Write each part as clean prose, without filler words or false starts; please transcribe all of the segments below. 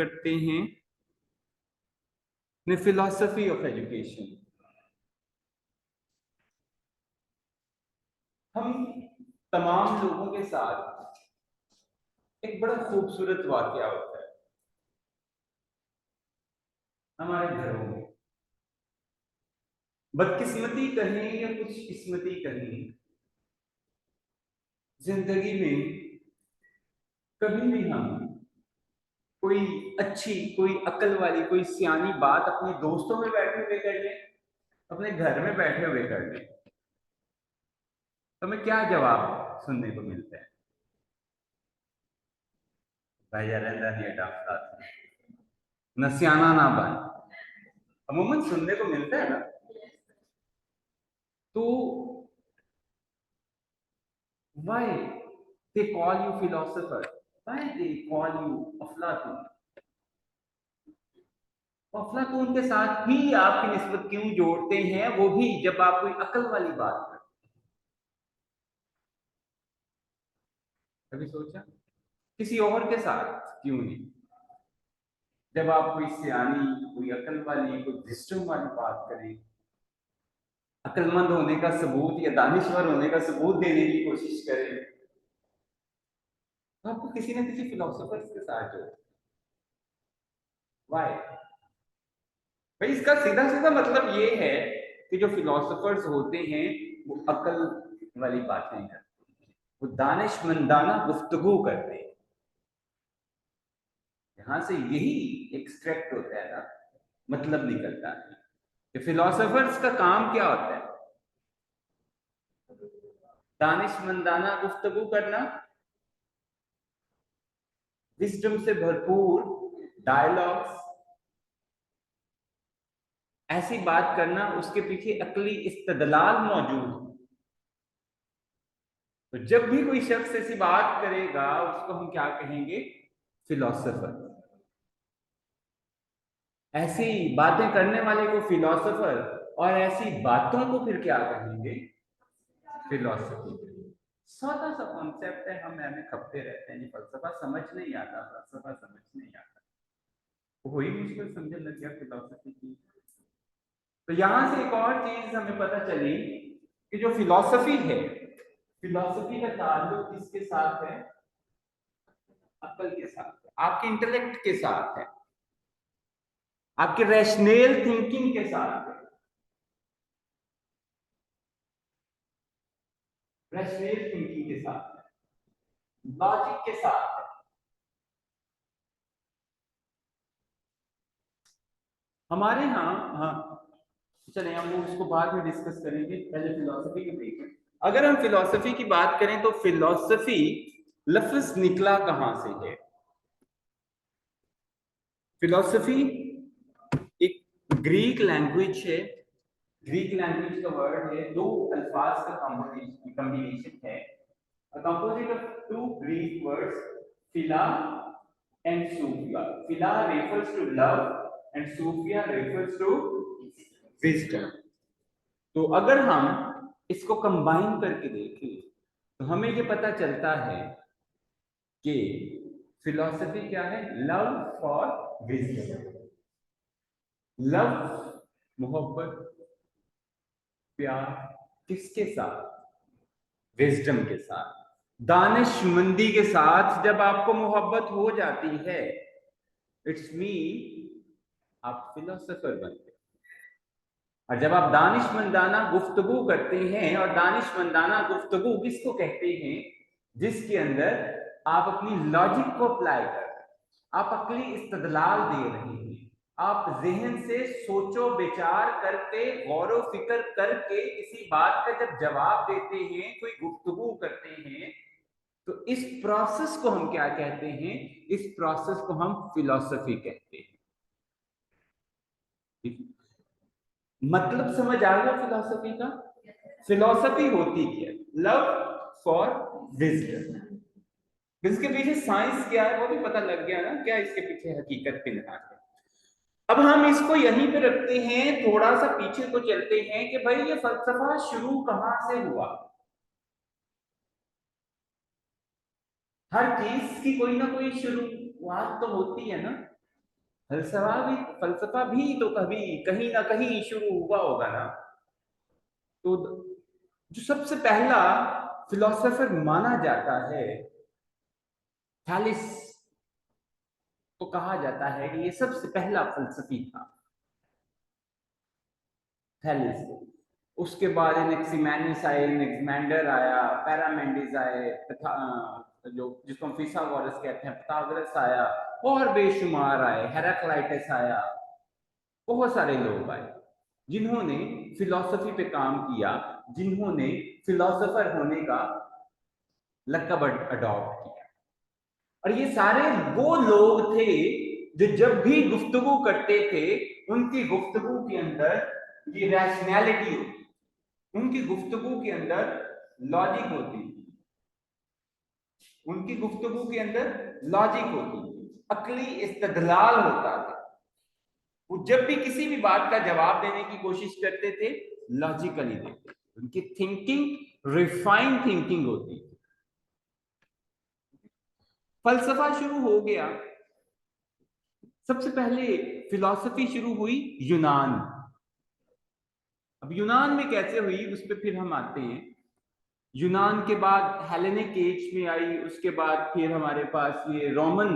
करते हैं philosophy of education. हम तमाम लोगों के साथ एक बड़ा खूबसूरत वाकया होता है हमारे घरों में। बदकिस्मती कहें या कुछ किस्मती कहें, जिंदगी में कभी भी हम कोई अच्छी, कोई अकल वाली, कोई सियानी बात अपने दोस्तों में बैठे हुए कर लें, अपने घर में बैठे हुए कर लें, तो हमें क्या जवाब सुनने को मिलता है? भाई रहंदा नहीं डांटता न सियाना ना बन, अमूमन सुनने को मिलता है ना। तो why they call you philosopher, why they call you अफलातून? अफलातून के साथ ही आपकी निस्बत क्यों जोड़ते हैं, वो भी जब आप कोई अकल वाली बात करते? कभी सोचा किसी और के साथ क्यों नहीं? जब आप कोई सियानी, कोई अकल वाली, कोई विजडम वाली बात करें, अकलमंद होने का सबूत या दानिश्वर होने का सबूत देने की कोशिश करें, तो आपको किसी न किसी फिलोसोफर के साथ जोड़े। वाई? भाई इसका सीधा सीधा मतलब ये है कि जो फिलोसोफर्स होते हैं वो अकल वाली बातें करते हैं, वो दानिशमंदाना गुफ्तगू करते हैं। यहां से यही एक्सट्रैक्ट होता है ना, मतलब निकलता है कि फिलोसोफर्स का काम क्या होता है? दानिशमंदाना गुफ्तगू करना, विजडम से भरपूर डायलॉग्स, ऐसी बात करना उसके पीछे अकली इस्तदलाल मौजूद है। तो जब भी कोई शख्स ऐसी बात करेगा उसको हम क्या कहेंगे? फिलोसोफर। ऐसी बातें करने वाले को फिलोसोफर, और ऐसी बातों को फिर क्या कहेंगे? फिलोसफी। सादा सा कॉन्सेप्ट है, हम हमें खपते रहते हैं, फलसफा समझ नहीं आता, फलसफा समझ नहीं आता, वही मुश्किल समझने लग गया फिलोसफी की। तो यहां से एक और चीज हमें पता चली कि जो फिलॉसफी है, फिलॉसफी का ताल्लुक किसके साथ है? अक्ल के साथ है, आपके इंटेलेक्ट के साथ है, आपके रैशनल थिंकिंग के साथ है, रैशनल थिंकिंग के साथ है, लॉजिक के साथ है। हमारे यहाँ, हाँ चले हम लोग इसको बाद में डिस्कस करेंगे, पहले फिलॉसफी के देखें। अगर हम फिलॉसफी की बात करें तो फिलॉसफी लफ्ज निकला कहां से है? फिलॉसफी एक ग्रीक लैंग्वेज है, ग्रीक लैंग्वेज का वर्ड है, दो अल्फाज का कॉम्बिनेशन है, a composite of two Greek words, phila and sophia. Phila refers to love and sophia refers to wisdom. तो अगर हम इसको कंबाइन करके देखें तो हमें ये पता चलता है कि फिलॉसफी क्या है? Love for wisdom. लव, मोहब्बत, प्यार किसके साथ? विजडम के साथ, दानिशमंदी के साथ। जब आपको मोहब्बत हो जाती है, इट्स मीन आप फिलोसोफर बनते हैं। और जब आप दानिशमंदाना गुफ्तगू करते हैं, और दानिशमंदाना गुफ्तगू किसको कहते हैं? जिसके अंदर आप अपनी लॉजिक को अप्लाई कर रहे हैं, आप अकली इस्तदलाल दे रहे हैं, आप जहन से सोचो विचार करके, गौर फिक्र करके किसी बात का जब जवाब देते हैं, कोई गुफ्तगू करते हैं, तो इस प्रोसेस को हम क्या कहते हैं? इस प्रोसेस को हम फिलॉसफी कहते हैं। मतलब समझ आ गया फिलॉसफी का? फिलॉसफी होती क्या? Love for wisdom. इसके पीछे साइंस क्या है वो भी पता लग गया ना, क्या इसके पीछे हकीकत पिनहा है। अब हम इसको यहीं पे रखते हैं, थोड़ा सा पीछे को चलते हैं कि भाई ये फलसफा शुरू कहां से हुआ? हर चीज की कोई ना कोई शुरुआत तो होती है ना। फलसफा भी तो कभी कहीं ना कहीं शुरू हुआ होगा ना। तो जो सबसे पहला फिलोसोफर माना जाता है थैलिस, तो कहा जाता है कि ये सबसे पहला फलसफी था थैलिस। उसके बाद एनेक्सिमेनिस आए, एनेक्सिमेंडर आया, पैरामेंडिस आए, तथा जो जिसको हम फिसागोरस कहते हैं, pythagoras आया, और बेशुमार आए, हेराक्लाइटस आया। बहुत सारे लोग आए जिन्होंने फिलॉसफी पे काम किया, जिन्होंने फिलोसोफर होने का लक़ब अडॉप्ट किया। और ये सारे वो लोग थे जो जब भी गुफ्तगू करते थे, उनकी गुफ्तगू के अंदर ये रैशनैलिटी होती, उनकी गुफ्तगू के अंदर लॉजिक होती थी, उनकी गुफ्तगू के अंदर लॉजिक होती थी, अकली इस्तदलाल होता था। वो जब भी किसी भी बात का जवाब देने की कोशिश करते थे, लॉजिकली देते थे। उनकी थिंकिंग रिफाइंड थिंकिंग होती थी। फलसफा शुरू हो गया। सबसे पहले फिलॉसफी शुरू हुई यूनान। अब यूनान में कैसे हुई उस पर फिर हम आते हैं। यूनान के बाद हेलेनिक एज में आई, उसके बाद फिर हमारे पास ये रोमन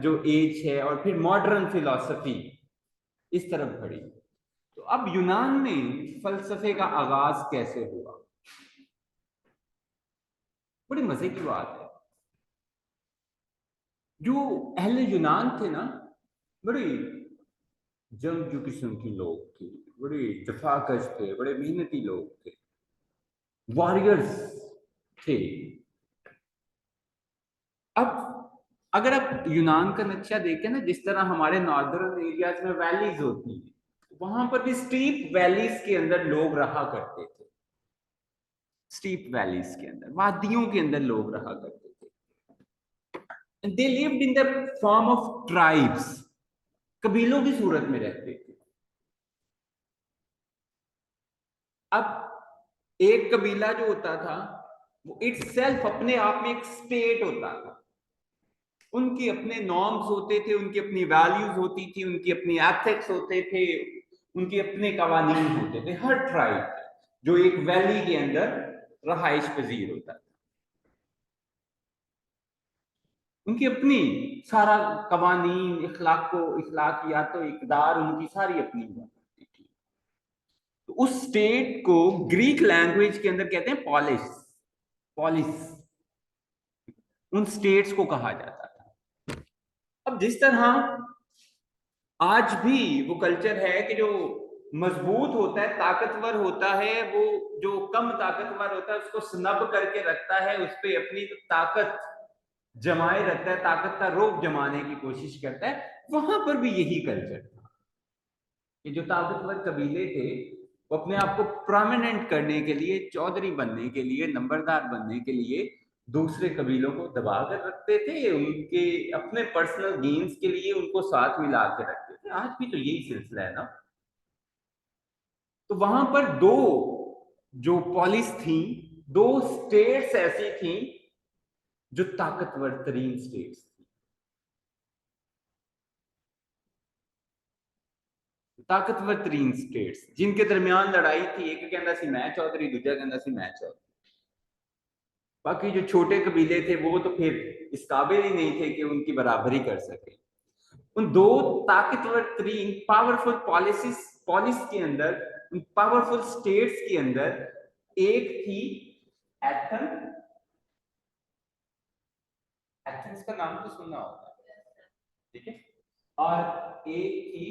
जो एज है, और फिर मॉडर्न फिलॉसफी इस तरफ बढ़ी। तो अब यूनान में फलसफे का आगाज कैसे हुआ? बड़ी मजे की बात है। जो अहले यूनान थे ना, बड़ी जंगजू किस्म के लोग थे, बड़े जफाकश थे, बड़े मेहनती लोग थे, वॉरियर्स थे। अब अगर आप यूनान का नक्शा देखें ना, जिस तरह हमारे नॉर्दर्न एरियाज में वैलीज होती है, वहां पर भी स्टीप वैलीज के अंदर लोग रहा करते थे। स्टीप वैलीज के अंदर, वादियों के अंदर लोग रहा करते थे। They lived in the form of tribes, कबीलों की सूरत में रहते थे। अब एक कबीला जो होता था, वो इटसेल्फ अपने आप में एक स्टेट होता था। उनके अपने नॉर्म्स होते थे, उनकी अपनी वैल्यूज होती थी, उनकी अपनी एथिक्स होते थे, उनके अपने कवानीन होते थे। हर ट्राइब जो एक वैली के अंदर रहाइश पजीर होता था, उनकी अपनी सारा कवानीन, इखलाकियात, इकदार, उनकी सारी अपनी हुआ करती थी। तो उस स्टेट को ग्रीक लैंग्वेज के अंदर कहते हैं पॉलिस। पॉलिस उन स्टेट्स को कहा जाता था। अब जिस तरह आज भी वो कल्चर है कि जो मजबूत होता है, ताकतवर होता है, वो जो कम ताकतवर होता है उसको स्नब करके रखता है, उस पर अपनी ताकत जमाए रखता है, ताकत का रोब जमाने की कोशिश करता है। वहां पर भी यही कल्चर था कि जो ताकतवर कबीले थे, वो अपने आप को प्रोमिनेंट करने के लिए, चौधरी बनने के लिए, नंबरदार बनने के लिए दूसरे कबीलों को दबा कर रखते थे, उनके अपने पर्सनल गेन्स के लिए उनको साथ मिला के रखते थे। आज भी तो यही सिलसिला है ना। तो वहां पर दो जो पॉलिस थी, दो स्टेट्स ऐसी थी जो ताकतवर तरीन स्टेट्स थी। ताकतवर तरीन स्टेट्स जिनके दरमियान लड़ाई थी, एक कहता सी मैं चौधरी, दूजा कहता सी मैं चौधरी। बाकी जो छोटे कबीले थे वो तो फिर इस काबिल ही नहीं थे कि उनकी बराबरी कर सके। उन दो ताकतवर तरीन पावरफुल पॉलिस के अंदर, उन पावरफुल स्टेट्स के अंदर एक थी एथन। एथेंस का नाम तो सुना होगा, ठीक है। और एक थी,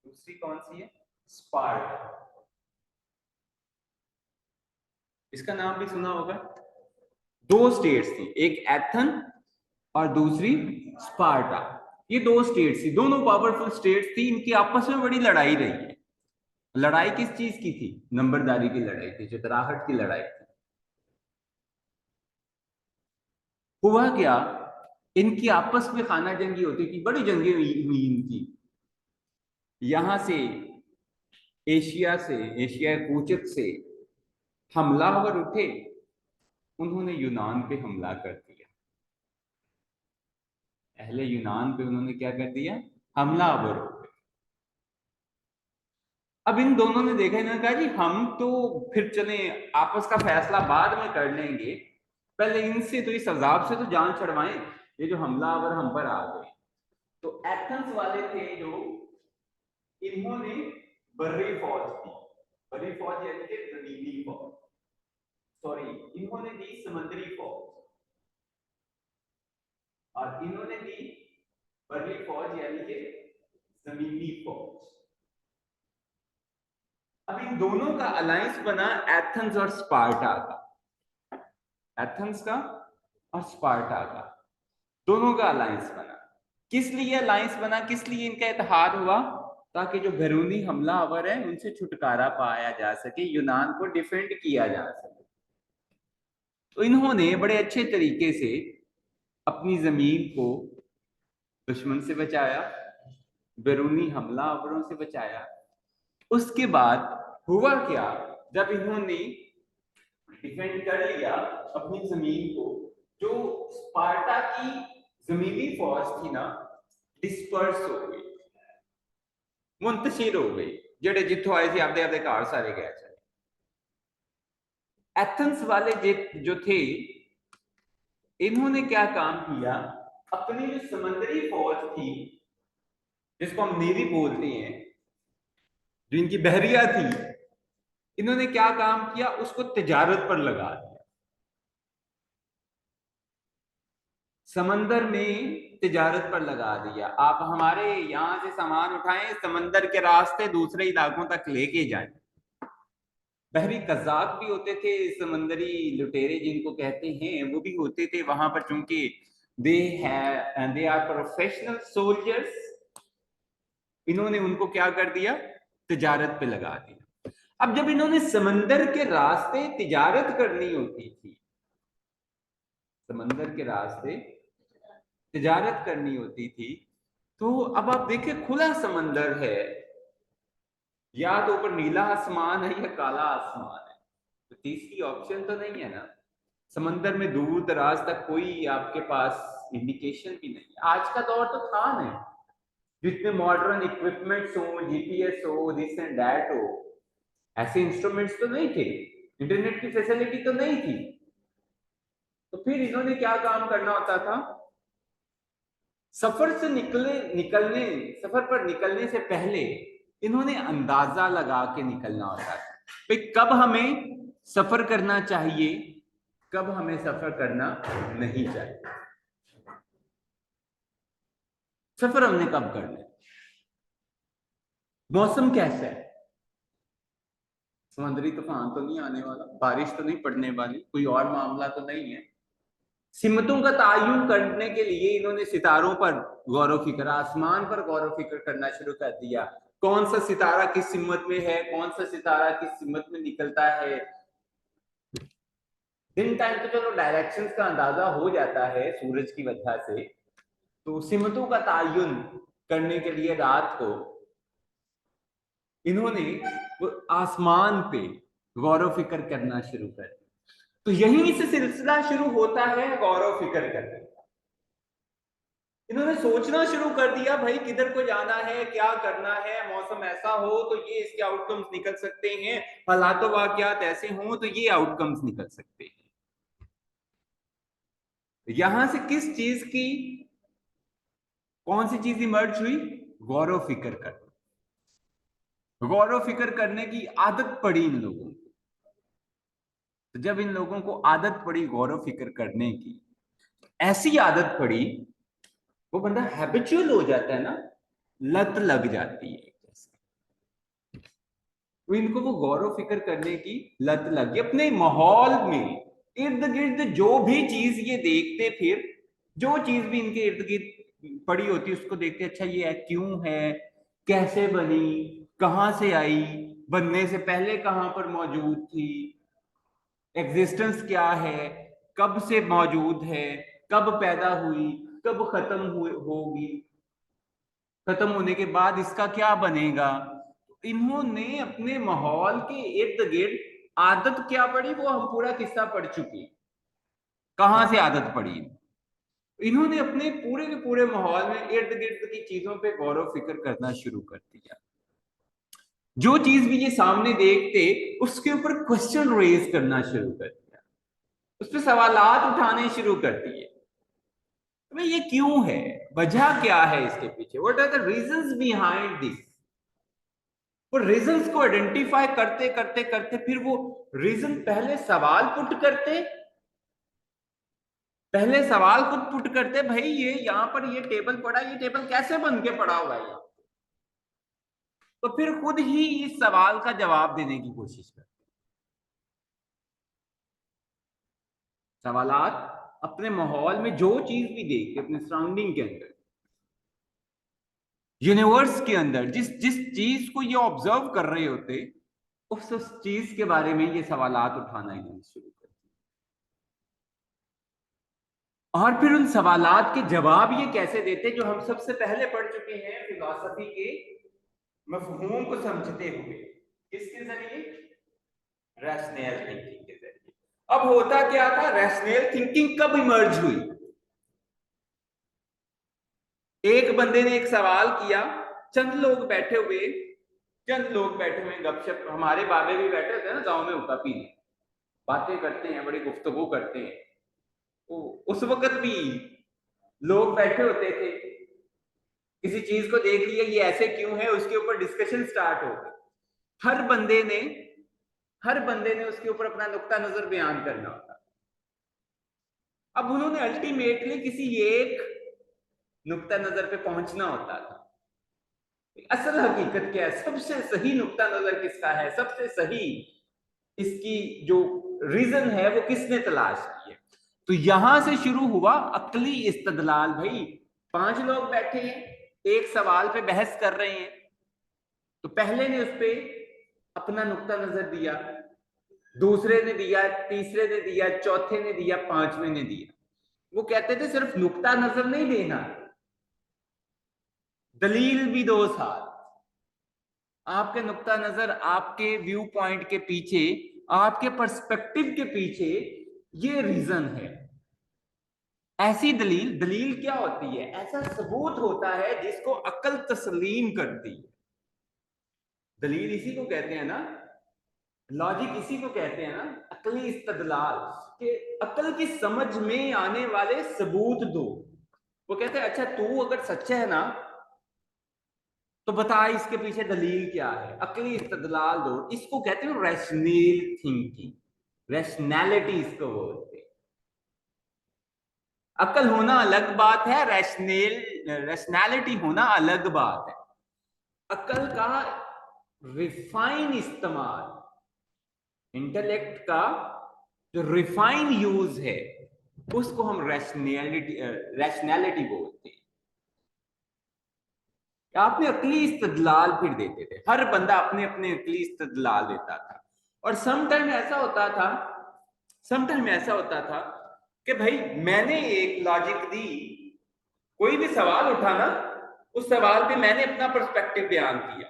दूसरी कौन सी है, स्पार्टा। इसका नाम भी सुना होगा। दो स्टेट्स थी, एक एथन और दूसरी स्पार्टा। ये दो स्टेट्स थी, दोनों पावरफुल स्टेट्स थी। इनकी आपस में बड़ी लड़ाई रही है। लड़ाई किस चीज की थी? नंबरदारी की लड़ाई थी, चतराहट की लड़ाई थी। हुआ क्या, इनकी आपस में खाना जंगी होती थी, बड़ी जंगी हुई इनकी। यहां से एशिया कूचक से हमलावर उठे, उन्होंने यूनान पे हमला कर दिया। अहले यूनान पे उन्होंने क्या कर दिया? हमलावर हो गए। अब इन दोनों ने देखा, इन्होंने कहा जी हम तो फिर चले आपस का फैसला बाद में कर लेंगे, पहले इनसे तो इस अजाब से तो जान छुड़वाएं, ये जो हमलावर हम पर आ गए। तो एथेंस वाले थे जो, इन्होंने बर्री फौज दी, बर्री फौज यानी कि जमीनी फौज, सॉरी इन्होंने दी समुद्री फौज, और इन्होंने दी बर्री फौज यानी कि जमीनी फौज। अब इन दोनों का अलायंस बना एथेंस और स्पार्टा का, एथेंस का और स्पार्टा का, दोनों का अलायंस बना। किस लिए अलायंस बना, किस लिए इनका इत्तेहाद हुआ? ताकि जो बैरूनी हमलावर है उनसे छुटकारा पाया जा सके, यूनान को डिफेंड किया जा सके। तो इन्होंने बड़े अच्छे तरीके से अपनी जमीन को दुश्मन से बचाया, बैरूनी हमलावरों से बचाया। उसके बाद हुआ क्या, जब इन्होंने डिफेंड कर लिया अपनी जमीन को, जो स्पार्टा की जमीनी फौज थी ना, डिस्पर्स हो गई, मुंतशिर हो गई, जेड़े जिथों आए थे आपदे आपदे घर सारे गए चले। एथेंस वाले जो थे, इन्होंने क्या काम किया, अपनी जो समुद्री फौज थी जिसको हम नेवी बोलते हैं, जो इनकी बहरिया थी, इन्होंने क्या काम किया, उसको तिजारत पर लगा दिया। समंदर में तिजारत पर लगा दिया। आप हमारे यहां से सामान उठाएं, समंदर के रास्ते दूसरे इलाकों तक लेके जाएं। बहरी कज़ाक भी होते थे, समंदरी लुटेरे जिनको कहते हैं वो भी होते थे वहां पर, चूंकि दे आर प्रोफेशनल सोल्जर्स, इन्होंने उनको क्या कर दिया, तिजारत पे लगा दिया। अब जब इन्होंने समंदर के रास्ते तिजारत करनी होती थी, समंदर के रास्ते तिजारत करनी होती थी, तो अब आप देखिए खुला समंदर है, या तो ऊपर नीला आसमान है या काला आसमान है, तो तीसरी ऑप्शन तो नहीं है ना। समंदर में दूर दराज तक कोई आपके पास इंडिकेशन भी नहीं। आज का दौर तो था नहीं, जितने मॉडर्न इक्विपमेंट्स हो, जीपीएस हो, दिस एंड दैट हो, ऐसे इंस्ट्रूमेंट्स तो नहीं थे, इंटरनेट की फैसिलिटी तो नहीं थी। तो फिर इन्होंने क्या काम करना होता था, सफर से निकलने सफर पर निकलने से पहले इन्होंने अंदाजा लगा के निकलना होता था भाई कब हमें सफर करना चाहिए, कब हमें सफर करना नहीं चाहिए, सफर हमने कब करना है, मौसम कैसा है, समुद्री तूफान तो नहीं आने वाला, बारिश तो नहीं पड़ने वाली, कोई और मामला तो नहीं है। सिमतों का तायुन करने के लिए इन्होंने सितारों पर गौर फिक्र, आसमान पर गौर फिक्र करना शुरू कर दिया। कौन सा सितारा किस सिमत में है, कौन सा सितारा किस सिमत में निकलता है। दिन टाइम तो चलो डायरेक्शंस का अंदाजा हो जाता है सूरज की वजह से, तो सिमतों का तायुन करने के लिए रात को इन्होंने वो आसमान पे गौर फिक्र करना शुरू कर दिया। तो यहीं से सिलसिला शुरू होता है गौर फिक्र करने का। इन्होंने सोचना शुरू कर दिया भाई किधर को जाना है, क्या करना है, मौसम ऐसा हो तो ये इसके आउटकम्स निकल सकते हैं, हालात वाकयात ऐसे हों तो ये आउटकम्स निकल सकते हैं। यहां से किस चीज की, कौन सी चीज इमर्ज हुई, गौर फिक्र करना, गौर फिक्र करने की आदत पड़ी इन लोगों को। तो जब इन लोगों को आदत पड़ी गौर फिक्र करने की, ऐसी आदत पड़ी, वो बंदा हैबिचुअल हो जाता है ना, लत लग जाती है, तो इनको वो गौर फिक्र करने की लत लग गई। अपने माहौल में इर्द गिर्द जो भी चीज ये देखते, फिर जो चीज भी इनके इर्द गिर्द पड़ी होती उसको देखते, अच्छा ये क्यों है, कैसे बनी, कहां से आई, बनने से पहले कहां पर मौजूद थी, एग्जिस्टेंस क्या है, कब से मौजूद है, कब पैदा हुई, कब खत्म होगी, खत्म होने के बाद इसका क्या बनेगा। इन्होंने अपने माहौल के इर्द गिर्द आदत क्या पड़ी वो हम पूरा किस्सा पढ़ चुके हैं, कहां से आदत पड़ी। इन्होंने अपने पूरे के पूरे माहौल में इर्द गिर्द की चीजों पे गौर फिक्र करना शुरू कर दिया। जो चीज भी ये सामने देखते उसके ऊपर क्वेश्चन रेज करना शुरू कर दिया, उस पर सवालात उठाने शुरू कर दिए। तो ये क्यों है, वजह क्या है इसके पीछे, what are the reasons behind this. वो रीजंस को आइडेंटिफाई करते करते करते फिर वो रीजन पहले सवाल पुट करते, पहले सवाल खुद पुट करते, भाई ये यहां पर ये टेबल पड़ा, ये टेबल कैसे बन के पड़ा हुआ है, तो फिर खुद ही इस सवाल का जवाब देने की कोशिश करते। सवालात अपने माहौल में जो चीज भी देखते, अपने सराउंडिंग के अंदर, यूनिवर्स के अंदर जिस जिस चीज को ये ऑब्जर्व कर रहे होते, उस चीज के बारे में ये सवालात उठाना इन्होंने शुरू कर दिया। और फिर उन सवालात के जवाब ये कैसे देते, जो हम सबसे पहले पढ़ चुके हैं फिलॉसफी के मफहूम को समझते हुए, किसके जरिए, रैशनल थिंकिंग के जरिए। अब होता क्या था, रैशनल थिंकिंग कब इमर्ज हुई, एक बंदे ने एक सवाल किया, चंद लोग बैठे हुए, गपशप, हमारे बाबे भी बैठे होते हैं ना गांव में हुक्का पीने, बातें करते हैं, बड़ी गुफ्तगू करते हैं, तो उस वक्त भी लोग बैठे होते थे, किसी चीज को देख लिया ये ऐसे क्यों है, उसके ऊपर डिस्कशन स्टार्ट हो गई। हर बंदे ने उसके ऊपर अपना नुक्ता नजर बयान करना होता। अब उन्होंने अल्टीमेटली किसी एक नुक्ता नजर पे पहुंचना होता था। असल हकीकत क्या है, सबसे सही नुक्ता नजर किसका है, सबसे सही इसकी जो रीजन है वो किसने तलाश की है। तो यहां से शुरू हुआ अक्ली इस्तदलाल। भाई 5 लोग बैठे हैं, एक सवाल पे बहस कर रहे हैं, तो पहले ने उस पर अपना नुक्ता नजर दिया, दूसरे ने दिया, तीसरे ने दिया, चौथे ने दिया, पांचवें ने दिया। वो कहते थे सिर्फ नुक्ता नजर नहीं देना, दलील भी दो साथ। आपके नुक्ता नजर, आपके व्यू पॉइंट के पीछे, आपके पर्सपेक्टिव के पीछे ये रीजन है। ऐसी दलील, दलील क्या होती है, ऐसा सबूत होता है जिसको अकल तस्लीम करती है। दलील इसी को कहते हैं ना, लॉजिक इसी को कहते हैं ना, अकली इस्तदलाल, कि अकल की समझ में आने वाले सबूत दो। वो कहते हैं अच्छा तू अगर सच्चा है ना तो बता इसके पीछे दलील क्या है, अकली इस्तदलाल दो। इसको कहते हैं रैशनल थिंकिंग, रैशनैलिटी इसको बोलते हैं। अकल होना अलग बात है, रैशनैलिटी होना अलग बात है। अकल का रिफाइन इस्तेमाल, इंटेलेक्ट का जो रिफाइन यूज है, उसको हम रैशनैलिटी बोलते हैं। आपने अकली इस्तदलाल फिर देते थे, हर बंदा अपने अपने अकली इस्तदलाल देता था। और समटाइम ऐसा होता था कि भाई मैंने एक लॉजिक दी, कोई भी सवाल उठाना, उस सवाल पे मैंने अपना पर्सपेक्टिव बयान किया,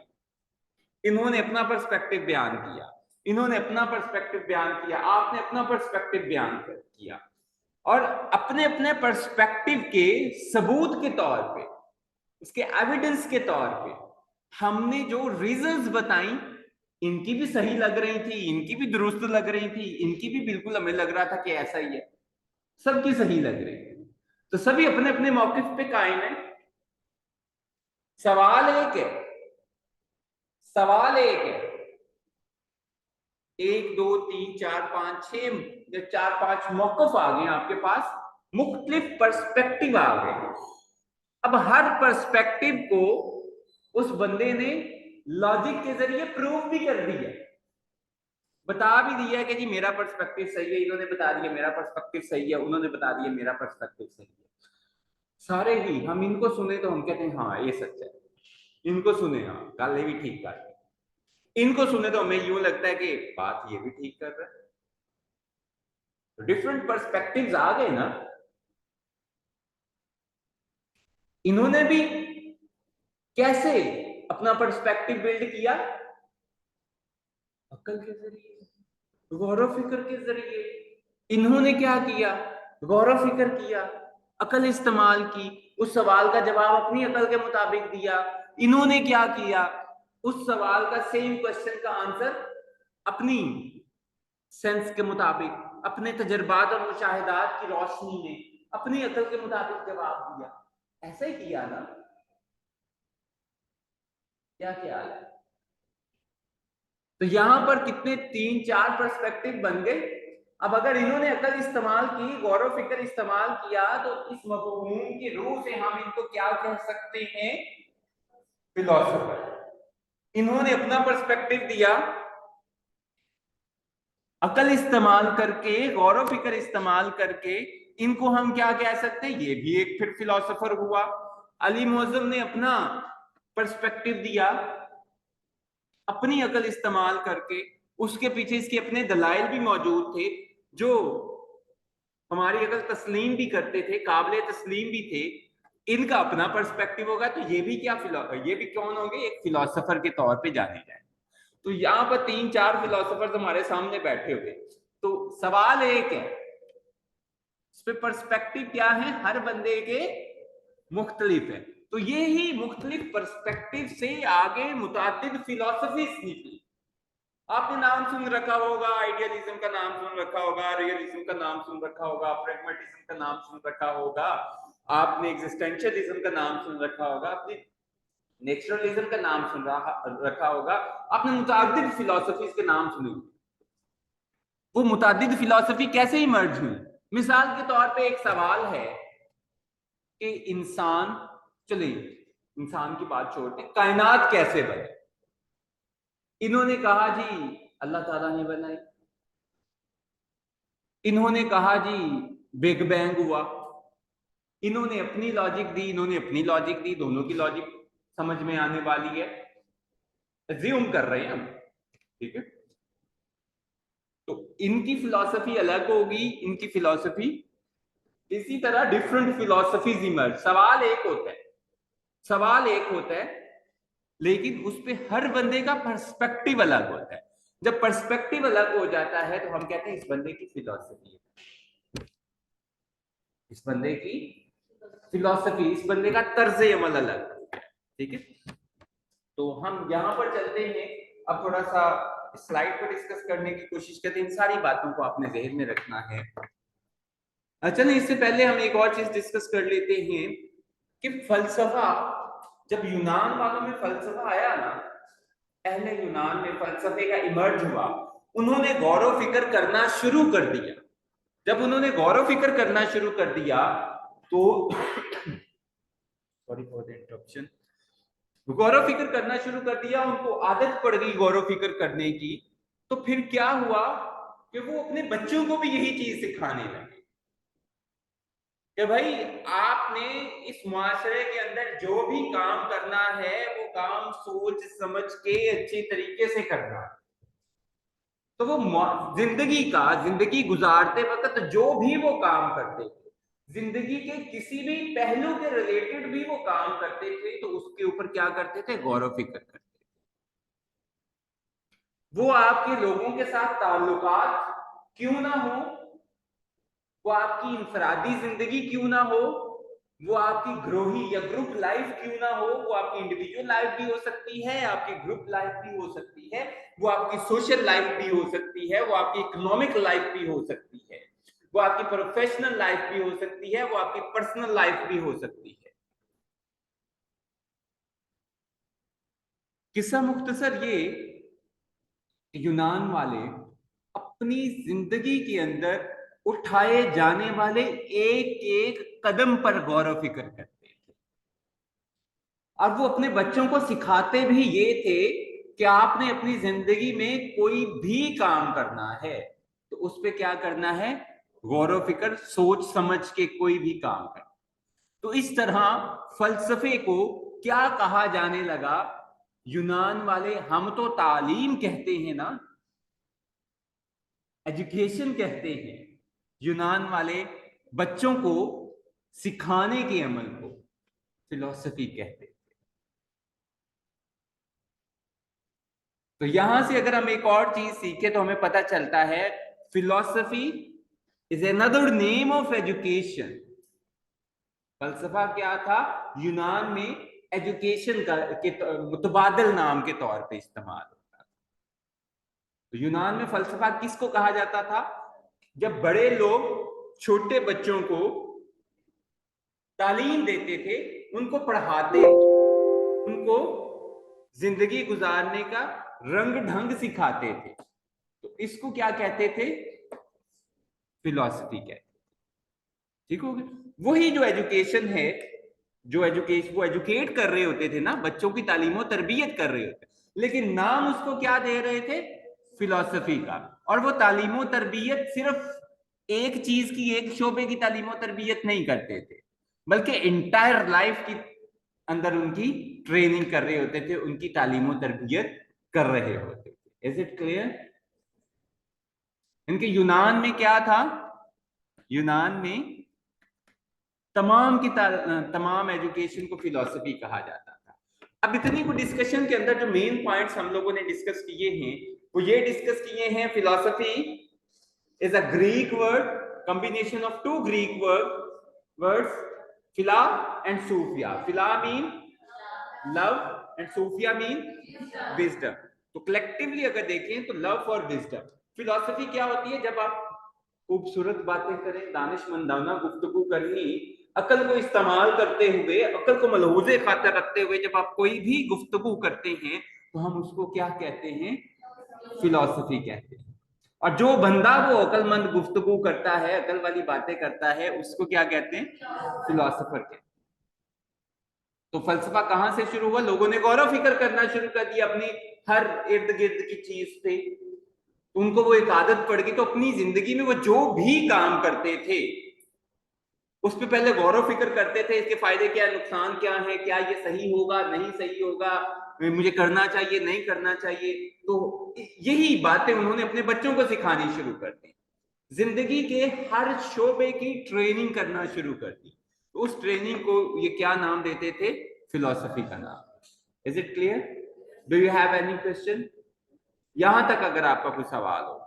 इन्होंने अपना पर्सपेक्टिव बयान किया, इन्होंने अपना पर्सपेक्टिव बयान किया, आपने अपना पर्सपेक्टिव बयान किया, और अपने अपने पर्सपेक्टिव के सबूत के तौर पे, उसके एविडेंस के तौर पे हमने जो रीजंस बताई, इनकी भी सही लग रही थी, इनकी भी दुरुस्त लग रही थी, इनकी भी बिल्कुल हमें लग रहा था कि ऐसा ही है, सबकी सही लग रही थी, तो सभी अपने अपने मौकिफ पे कायम है। सवाल एक है, सवाल एक है, 1 2 3 4 5 6, 4 5 मौकफ आ गए आपके पास, मुख्तलिफ पर्सपेक्टिव आ गए। अब हर पर्सपेक्टिव को उस बंदे ने लॉजिक के जरिए प्रूव भी कर दिया, बता भी दिया कि जी मेरा पर्सपेक्टिव सही है, इन्होंने बता दिया मेरा पर्सपेक्टिव सही है, उन्होंने बता दिया मेरा पर्सपेक्टिव सही है। सारे ही हम इनको सुने तो हम कहते हैं हाँ ये सच है, इनको सुने हाँ कल ये भी ठीक कर रहे, इनको सुने तो हमें यूं लगता है कि बात ये भी ठीक कर रहा है। तो डिफरेंट पर्सपेक्टिव्स आ गए ना। इन्होंने भी कैसे अपना पर्सपेक्टिव बिल्ड किया, अक्ल के जरिए, गौर फिक्र के जरिए। इन्होंने क्या किया, गौर फिक्र किया, अकल इस्तेमाल की, उस सवाल का जवाब अपनी अकल के मुताबिक दिया। इन्होंने क्या किया, उस सवाल का सेम क्वेश्चन का आंसर अपनी सेंस के मुताबिक, अपने तजर्बात और मुशाहिदात की रोशनी में, अपनी अकल के मुताबिक जवाब दिया। ऐसा ही किया ना? क्या ख्याल है? तो यहां पर कितने 3-4 पर्सपेक्टिव बन गए। अब अगर इन्होंने अकल इस्तेमाल की, गौर फिक्र इस्तेमाल किया, तो इस मफ़हूम की रूह से हम इनको क्या कह सकते हैं? फिलोसोफर। इन्होंने अपना पर्सपेक्टिव दिया, अकल इस्तेमाल करके, गौर फिक्र इस्तेमाल करके, इनको हम क्या कह सकते हैं? ये भी एक फिर फिलोसोफर हुआ। अली मोअज़्ज़म ने अपना पर्सपेक्टिव दिया, अपनी अकल इस्तेमाल करके, उसके पीछे इसके अपने दलाइल भी मौजूद थे जो हमारी अकल तस्लीम भी करते थे, काबिल तस्लीम भी थे। इनका अपना पर्सपेक्टिव होगा, तो ये भी ये भी कौन होंगे? एक फिलोसोफर के तौर पे जाने जाए। तो यहाँ पर 3-4 फिलोसोफर हमारे सामने बैठे हुए। तो सवाल एक है, इस पे पर्सपेक्टिव क्या है? हर बंदे के मुख्तलिफ है। तो ये ही मुख्तलिफ पर्सपेक्टिव से आगे मुतादिद फिलोसफीज निकली। आपने नाम सुन रखा होगा, आइडियलिज्म का नाम सुन रखा होगा, रियलिज्म का नाम सुन रखा होगा, प्रैग्मेटिज्म का नाम सुन रखा होगा, आपने एग्जिस्टेंशियलिज्म का नाम सुन रखा होगा, आपने नेचुरलिज्म का नाम सुन रखा होगा, आपने मुतादिद फिलोसफीज के नाम सुने होंगे। वो मुतादिद फिलोसफी कैसे इमर्ज हुई? मिसाल के तौर पे एक सवाल है कि इंसान, चलिए इंसान की बात छोड़ते, कायनात कैसे बने? इन्होंने कहा जी अल्लाह ताला ने बनाई। इन्होंने कहा जी बिग बैंग हुआ। इन्होंने अपनी लॉजिक दी, इन्होंने अपनी लॉजिक दी, दोनों की लॉजिक समझ में आने वाली है, अज्यूम कर रहे हैं हम, ठीक है। तो इनकी फिलॉसफी अलग होगी, इनकी फिलॉसफी, इसी तरह डिफरेंट फिलॉसफीज इमर्ज। सवाल एक होता है, लेकिन उस पे हर बंदे का पर्सपेक्टिव अलग होता है। जब पर्सपेक्टिव अलग हो जाता है तो हम कहते हैं इस बंदे की फिलॉसफी है, इस बंदे की फिलॉसफी, इस बंदे का तर्ज अमल अलग, ठीक है। तो हम यहां पर चलते हैं, अब थोड़ा सा स्लाइड पर डिस्कस करने की कोशिश करते हैं। इन सारी बातों को आपने ज़हन में रखना है। अच्छा, नहीं, इससे पहले हम एक और चीज डिस्कस कर लेते हैं कि फलसफा, जब यूनान वालों में फलसफा आया ना, पहले यूनान में फलसफे का इमर्ज हुआ, उन्होंने गौर फिक्र करना शुरू कर दिया। जब उन्होंने गौर फिक्र करना शुरू कर दिया तो सॉरी फॉर द इंटरप्शन, गौर फिक्र करना शुरू कर दिया, उनको आदत पड़ गई गौर फिक्र करने की। तो फिर क्या हुआ कि वो अपने बच्चों को भी यही चीज सिखाने लगे कि भाई आपने इस मुआशरे के अंदर जो भी काम करना है वो काम सोच समझ के अच्छे तरीके से करना है। तो वो जिंदगी गुजारते वक्त जो भी वो काम करते थे, जिंदगी के किसी भी पहलू के रिलेटेड भी वो काम करते थे, तो उसके ऊपर क्या करते थे? गौर फिक्र करते थे। वो आपके लोगों के साथ ताल्लुकात क्यों ना हो, वो आपकी इंफरादी जिंदगी क्यों ना हो, वो आपकी ग्रोही या ग्रुप लाइफ क्यों ना हो, वो आपकी इंडिविजुअल लाइफ भी हो सकती है, आपकी ग्रुप लाइफ भी हो सकती है, वो आपकी सोशल लाइफ भी हो सकती है, वो आपकी इकोनॉमिक लाइफ भी हो सकती है, वो आपकी प्रोफेशनल लाइफ भी हो सकती है, वो आपकी पर्सनल लाइफ भी हो सकती है। किस्सा मुख्तसर ये, यूनान वाले अपनी जिंदगी के अंदर उठाए जाने वाले एक एक कदम पर गौर फिक्र करते थे, और वो अपने बच्चों को सिखाते भी ये थे कि आपने अपनी जिंदगी में कोई भी काम करना है तो उस पर क्या करना है? गौर फिक्र, सोच समझ के कोई भी काम करना। तो इस तरह फलसफे को क्या कहा जाने लगा? यूनान वाले, हम तो तालीम कहते हैं ना, एजुकेशन कहते हैं, यूनान वाले बच्चों को सिखाने के अमल को फिलॉसफी कहते हैं। तो यहां से अगर हम एक और चीज सीखे तो हमें पता चलता है, philosophy is another name of education. फलसफा क्या था? यूनान में एजुकेशन का के मुतबादल नाम के तौर पे इस्तेमाल होता था। तो यूनान में फलसफा किसको कहा जाता था? जब बड़े लोग छोटे बच्चों को तालीम देते थे, उनको पढ़ाते थे, उनको जिंदगी गुजारने का रंग ढंग सिखाते थे, तो इसको क्या कहते थे? फिलॉसफी कहते थे। ठीक हो गया? वही जो एजुकेशन है, जो एजुकेशन वो एजुकेट कर रहे होते थे ना, बच्चों की तालीम और तरबियत कर रहे होते, लेकिन नाम उसको क्या दे रहे थे? फिलॉसफी का। और वो तालीम और तरबियत सिर्फ एक चीज की, एक शोबे की तालीम और तरबियत नहीं करते थे, बल्कि इंटायर लाइफ की अंदर उनकी ट्रेनिंग कर रहे होते थे, उनकी तालीम और तरबियत कर रहे होते थे। Is it clear? इनके यूनान में क्या था? यूनान में तमाम एजुकेशन को फिलॉसफी कहा जाता था। अब इतनी को डिस्कशन के अंदर जो मेन पॉइंट्स हम लोगों ने डिस्कस किए हैं, वो ये डिस्कस किए हैं, philosophy is a Greek word, combination of two Greek words, phila and sophia. Phila mean love and sophia mean wisdom. तो कलेक्टिवली अगर देखें तो लव फॉर विजडम। फिलॉसफी क्या होती है? जब आप खूबसूरत बातें करें, दानिशमंदाना गुफ्तगू करनी, अकल को इस्तेमाल करते हुए, अकल को मलहूजे खातर रखते हुए जब आप कोई भी गुफ्तगू करते हैं, तो हम उसको क्या कहते हैं? फिलॉसफी कहते हैं। और जो बंदा वो अकलमंद गुफ्तगू करता है, अकल वाली बातें करता है, उसको क्या कहते हैं? फिलॉसफर कहते हैं। तो फलसफा कहां से शुरू हुआ? लोगों ने गौर फिक्र करना शुरू कर दिया अपनी हर इर्द गिर्द की चीज पे, उनको वो एक आदत पड़ गई, तो अपनी जिंदगी में वो जो भी काम करते थे उस पर पहले गौर फिक्र करते थे, इसके फायदे क्या, नुकसान क्या है, क्या ये सही होगा, नहीं सही होगा, मुझे करना चाहिए, नहीं करना चाहिए। तो यही बातें उन्होंने अपने बच्चों को सिखानी शुरू कर दी, जिंदगी के हर शोबे की ट्रेनिंग करना शुरू कर दी। तो उस ट्रेनिंग को ये क्या नाम देते थे? फिलॉसफी का नाम। Is it clear? Do you have any question? यहां तक अगर आपका कोई सवाल हो